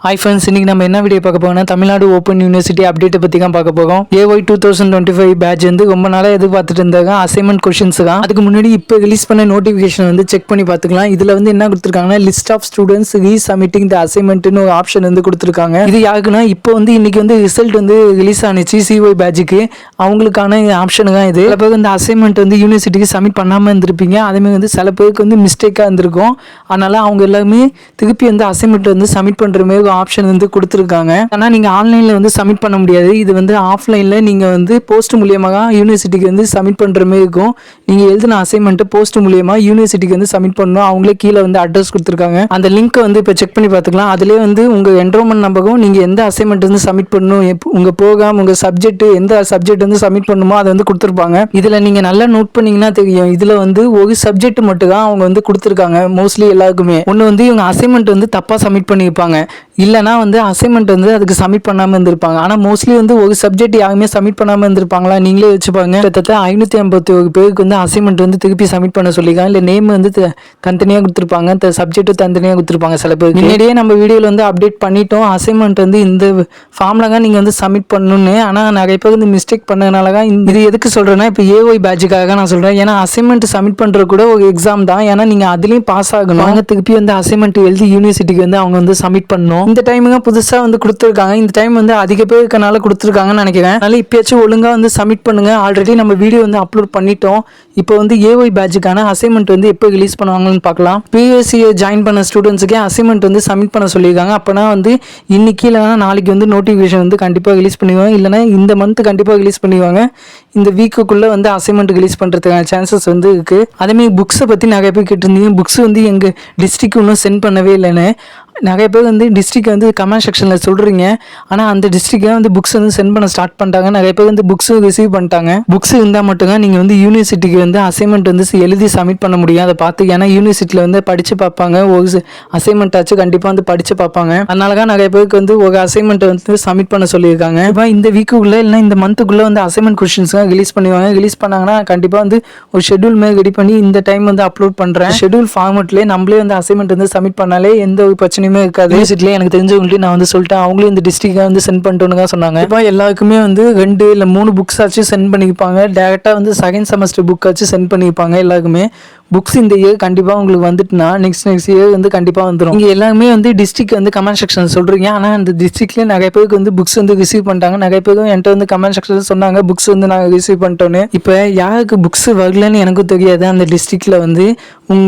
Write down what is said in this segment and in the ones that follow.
Hi friends, இன்னைக்கு நம்ம என்ன வீடியோ பார்க்க போறோம்னா தமிழ்நாடு ஓப்பன் யூனிவர்சிட்டி அப்டேட் பத்தி தான் பார்க்க போறோம். AY 2025 பேட்ச் வந்து ரொம்ப நாளா எதிர்பார்த்துட்டு இருந்தாங்க அசைன்மெண்ட் क्वेश्चंस தான். அதுக்கு முன்னாடி இப்போ ரிலீஸ் பண்ண நோட்டிஃபிகேஷன் வந்து செக் பண்ணி பார்த்துக்கலாம். இதுல வந்து என்ன கொடுத்திருக்காங்கன்னா லிஸ்ட் ஆஃப் ஸ்டூடண்ட்ஸ் ரீசப்மிட்டிங் தி அசைன்மெண்ட்னு ஒரு ஆப்ஷன் வந்து கொடுத்திருக்காங்க. இது யாருக்குன்னா இப்போ வந்து இன்னைக்கு வந்து ரிசல்ட் வந்து ரிலீஸ் ஆனிச்சு CY பேட்ச்க்கு அவங்களுக்கான ஆப்ஷன் தான் இது. சில பேருக்கு இந்த அசைன்மெண்ட் வந்து யூனிவர்சிட்டிக்கு சப்மிட் பண்ணாம இருந்திருப்பீங்க. அதே மாதிரி வந்து சில பேருக்கு வந்து மிஸ்டேக்கா இருந்திருக்கும். அதனால அவங்க எல்லாமே திருப்பி வந்து அசைன்மெண்ட் வந்து சப்மிட் பண்ற மாதிரி ஆப்ஷன் வந்து கொடுத்துருக்காங்க. ஆனா நீங்க ஆன்லைன்ல வந்து சப்மிட் பண்ண முடியாது. இது வந்து ஆஃப்லைன்ல நீங்க வந்து போஸ்ட் மூலமாக யூனிவர்சிட்டிக்கு வந்து சப்மிட் பண்ற மாதிரி இருக்கும். நீங்க எழுதின அசைன்மெண்ட் போஸ்ட் மூலமா யூனிவர்சிட்டிக்கு வந்து சப்மிட் பண்ணணும். அவங்களே கீழே வந்து அட்ரஸ் கொடுத்துருக்காங்க. அந்த லிங்க் வந்து இப்போ செக் பண்ணி பார்த்துக்கலாம். அதுலேயே வந்து உங்க என்ரோல்மெண்ட் நம்பரும் நீங்க எந்த அசைன்மெண்ட் வந்து சப்மிட் பண்ணணும், உங்க ப்ரோக்ராம், உங்க சப்ஜெக்ட் எந்த சப்ஜெக்ட் வந்து சப்மிட் பண்ணுமோ அதை வந்து கொடுத்துருப்பாங்க. இதுல நீங்க நல்லா நோட் பண்ணீங்கன்னா தெரியும். இதுல வந்து ஒரு சப்ஜெக்ட் மட்டும் தான் அவங்க வந்து கொடுத்துருக்காங்க. மோஸ்ட்லி எல்லாருக்குமே ஒன்று வந்து இவங்க அசைன்மெண்ட் வந்து தப்பா சப்மிட் பண்ணியிருப்பாங்க. இல்லைனா வந்து அசைன்மெண்ட் வந்து அதுக்கு சப்மிட் பண்ணாமல் இருந்திருப்பாங்க. ஆனால் மோஸ்ட்லி வந்து ஒரு சப்ஜெக்ட் யாருமே சப்மிட் பண்ணாமல் இருந்திருப்பாங்களா நீங்களே வச்சுப்பாங்க. கிட்டத்தட்ட 551 பேருக்கு வந்து அசைன்மெண்ட் வந்து திருப்பி சப்மிட் பண்ண சொல்லியிருக்காங்க. இல்லை நேம் வந்து தனித்தனியாக கொடுத்துருப்பாங்க, சப்ஜெக்ட் தனித்தனியாக கொடுத்துருப்பாங்க. சில பேர் முன்னாடியே நம்ம வீடியோவில் வந்து அப்டேட் பண்ணிட்டோம் அசைன்மெண்ட் வந்து இந்த ஃபார்ம்ல தான் நீங்கள் வந்து சப்மிட் பண்ணணும்னு. ஆனால் நிறைய பேர் வந்து மிஸ்டேக் பண்ணதுனால தான் இது எதுக்கு சொல்கிறேன்னா இப்போ AY பேட்சுக்காக நான் சொல்கிறேன். ஏன்னா அசைன்மெண்ட் சப்மிட் பண்ணுறது கூட ஒரு எக்ஸாம் தான். ஏன்னா நீங்கள் அதுலேயும் பாஸ் ஆகணும். அவங்க திருப்பி வந்து அசைன்மெண்ட் எழுதி யூனிவர்சிட்டிக்கு வந்து அவங்க வந்து சப்மிட் பண்ணணும். இந்த டைமுங்க புதுசா வந்து கொடுத்துருக்காங்க. இந்த டைம் வந்து அதிக பேர் இருக்கனால கொடுத்துருக்காங்கன்னு நினைக்கிறேன். அதனால இப்பயாச்சும் ஒழுங்கா வந்து சப்மிட் பண்ணுங்க. ஆல்ரெடி நம்ம வீடியோ வந்து அப்லோட் பண்ணிட்டோம். இப்போ வந்து AY பேட்சுக்கான அசைன்மெண்ட் வந்து எப்போ ரிலீஸ் பண்ணுவாங்கன்னு பார்க்கலாம். PSC ஜாயின் பண்ண ஸ்டூடெண்ட்ஸுக்கே அசைன்மெண்ட் வந்து சப்மிட் பண்ண சொல்லியிருக்காங்க. அப்போனா வந்து இன்னைக்கு இல்லைனா நாளைக்கு வந்து நோட்டிஃபிகேஷன் வந்து கண்டிப்பாக ரிலீஸ் பண்ணிடுவாங்க. இல்லைனா இந்த மந்த் கண்டிப்பாக ரிலீஸ் பண்ணிடுவாங்க. இந்த வீக்குக்குள்ளே வந்து அசைன்மெண்ட் ரிலீஸ் பண்ணுறதுக்கான சான்சஸ் வந்து இருக்குது. அதேமாதிரி புக்ஸை பற்றி நிறைய பேர் கேட்டிருந்தீங்க. புக்ஸ் வந்து எங்கள் டிஸ்ட்ரிக்ட் இன்னும் சென்ட் பண்ணவே இல்லைன்னு. நிறைய பேர் வந்து டிஸ்ட்ரிக்ட் வந்து கமெண்ட் செக்ஷனில் சொல்கிறீங்க. ஆனால் அந்த டிஸ்ட்ரிக்டை வந்து புக்ஸ் வந்து சென்ட் பண்ண ஸ்டார்ட் பண்ணிட்டாங்க. நிறைய பேர் வந்து புக்ஸ் ரிசீவ் பண்ணிட்டாங்க. புக்ஸ் இருந்தால் மட்டும்தான் நீங்கள் வந்து யூனிவர்சிட்டிக்கு வந்து அசைன்மெண்ட் வந்து எழுதி சப்மிட் பண்ண முடியும். அதை பார்த்து ஏன்னா யூனிவர்சிட்டியில் வந்து படித்து பார்ப்பாங்க. ஒரு அசைன்மெண்ட் ஆச்சு கண்டிப்பாக வந்து படித்து பார்ப்பாங்க. அதனால தான் நிறைய பேருக்கு வந்து ஒரு அசைன்மெண்ட் வந்து சப்மிட் பண்ண சொல்லியிருக்காங்க. இப்போ இந்த வீக்குள்ளே இல்லைனா இந்த மந்த்துக்குள்ளே வந்து அசைன்மெண்ட் கொஸ்டின்ஸ் ரிலீஸ் பண்ணுவாங்க. ரிலீஸ் பண்ணாங்கன்னா கண்டிப்பாக வந்து ஒரு ஷெட்யூல் மாதிரி ரெடி பண்ணி இந்த டைம் வந்து அப்லோட் பண்ணுறேன். ஷெட்யூல் ஃபார்மெட்லேயே நம்மளே வந்து அசைன்மெண்ட் வந்து சப்மிட் பண்ணாலே எந்த ஒரு பிரச்சனையுமே இருக்காது. யூனிவர்சிட்டில எனக்கு தெரிஞ்சவங்கள்ட்ட நான் வந்து சொல்லிட்டேன். அவங்களே இந்த டிஸ்ட்ரிக்டை வந்து சென்ட் பண்ணிட்டோன்னு சொன்னாங்க. இப்போ எல்லாருக்குமே வந்து 2 இல்லை 3 புக்ஸ் ஆச்சு சென்ட் பண்ணிப்பாங்க. டேரெக்டாக வந்து செகண்ட் செமஸ்டர் புக் ஆச்சு சென்ட் பண்ணிப்பாங்க. எல்லாருக்குமே புக்ஸ் இந்த இயர் கண்டிப்பாக உங்களுக்கு வந்துட்டுனா நெக்ஸ்ட் இயர் வந்து கண்டிப்பாக வந்துடும். நீங்கள் எல்லாமே வந்து டிஸ்ட்ரிக்ட் வந்து கமெண்ட் செக்ஷன் சொல்கிறீங்க. ஆனால் அந்த டிஸ்ட்ரிக்ட்லேயே நிறைய பேருக்கு வந்து புக்ஸ் வந்து ரிசீவ் பண்ணிட்டாங்க. நிறைய பேரும் என்கிட்ட வந்து கமெண்ட் செக்ஷன் சொன்னாங்க புக்ஸ் வந்து நாங்கள் ரிசீவ் பண்ணிட்டோன்னு. இப்போ யாருக்கு புக்ஸ் வரலன்னு எனக்கும் தெரியாது. அந்த டிஸ்ட்ரிக்டில் வந்து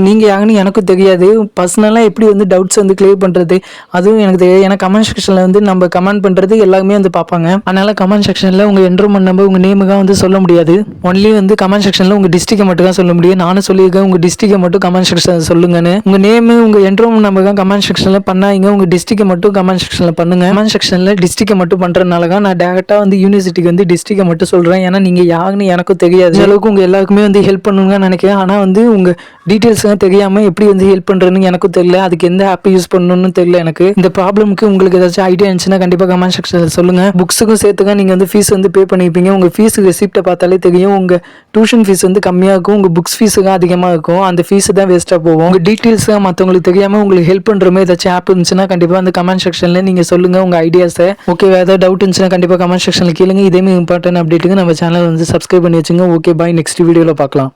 நீங்கள் யாருன்னு எனக்கும் தெரியாது. பர்சனலாக எப்படி வந்து டவுட்ஸ் வந்து கிளியர் பண்ணுறது அதுவும் எனக்கு தெரியாது. ஏன்னா கமெண்ட் செக்ஷனில் வந்து நம்ம கமெண்ட் பண்ணுறது எல்லாருமே வந்து பார்ப்பாங்க. அதனால் கமெண்ட் செக்ஷனில் உங்கள் என்ரோல்மெண்ட் நம்பர் உங்கள் நேமுக்காக வந்து சொல்ல முடியாது. ஒன்லி வந்து கமெண்ட் செக்ஷனில் உங்கள் டிஸ்ட்ரிக்டை மட்டும் தான் சொல்ல முடியும். நானும் சொல்லியிருக்கேன் உங்கள் டிஸ்ட்ரிக்டை மட்டும் கமெண்ட் செக்ஷனில் சொல்லுங்கன்னு. உங்கள் நேமு உங்கள் என்ரோல்மெண்ட் நம்பர் தான் கமெண்ட் செக்ஷனில் பண்ணாங்க. உங்கள் டிஸ்ட்ரிக்டை மட்டும் கமெண்ட் செக்ஷனில் பண்ணுங்க. கமெண்ட் செக்ஷனில் டிஸ்ட்ரிக்டை மட்டும் பண்ணுறதுனால தான் நான் டேரெக்டாக வந்து யூனிவர்சிட்டிக்கு வந்து டிஸ்ட்ரிக்டை மட்டும் சொல்கிறேன். ஏன்னா நீங்கள் யாருன்னு எனக்கும் தெரியாது. இந்த அளவுக்கு உங்கள் எல்லாருக்குமே வந்து ஹெல்ப் பண்ணுங்கன்னு நினைக்கிறேன். ஆனால் வந்து உங்கள் டீட்டெயில்ஸ்லாம் தெரியாமல் எப்படி வந்து ஹெல்ப் பண்ணுறதுன்னு எனக்கும் தெரியல. அதுக்கு எந்த ஆப் யூஸ் பண்ணணும்னு தெரியல எனக்கு. இந்த ப்ராப்ளமுக்கு உங்களுக்கு ஏதாச்சும் ஐடியா இருந்துச்சுன்னா கண்டிப்பாக கமெண்ட் செக்ஷனில் சொல்லுங்கள். புக்ஸுக்கும் சேர்த்துக்க நீங்கள் வந்து ஃபீஸ் வந்து பே பண்ணியிருப்பீங்க. உங்கள் ஃபீஸ் ரெசிப்டை பார்த்தாலே தெரியும். உங்கள் டியூஷன் ஃபீஸ் வந்து கம்மியாக இருக்கும். உங்கள் புக்ஸ் ஃபீஸுக்கு அதிகமாக இருக்கும். அந்த ஃபீஸ் தான் வேஸ்ட்டாக போகும். உங்கள் டீட்டெயில்ஸ் மற்றவங்களுக்கு தெரியாமல் உங்களுக்கு ஹெல்ப் பண்ணுற மாதிரி ஏதாச்சும் ஆப் இருந்துச்சுன்னா கண்டிப்பாக அந்த கமெண்ட் செக்ஷனில் நீங்கள் சொல்லுங்கள் உங்கள் ஐடியாஸை. ஓகே, வேறு ஏதாவது டவுட் இருந்துச்சுன்னா கண்டிப்பாக கமெண்ட் செக்ஷனில் கேளுங்க. இதேமாதிரி இம்பார்ட்டன்ட் அப்டேட்டுக்கு நம்ம சேனல் வந்து சப்ஸ்கிரைப் பண்ணி வச்சுங்க. ஓகே, பாய். நெக்ஸ்ட் வீடியோவில் பார்க்கலாம்.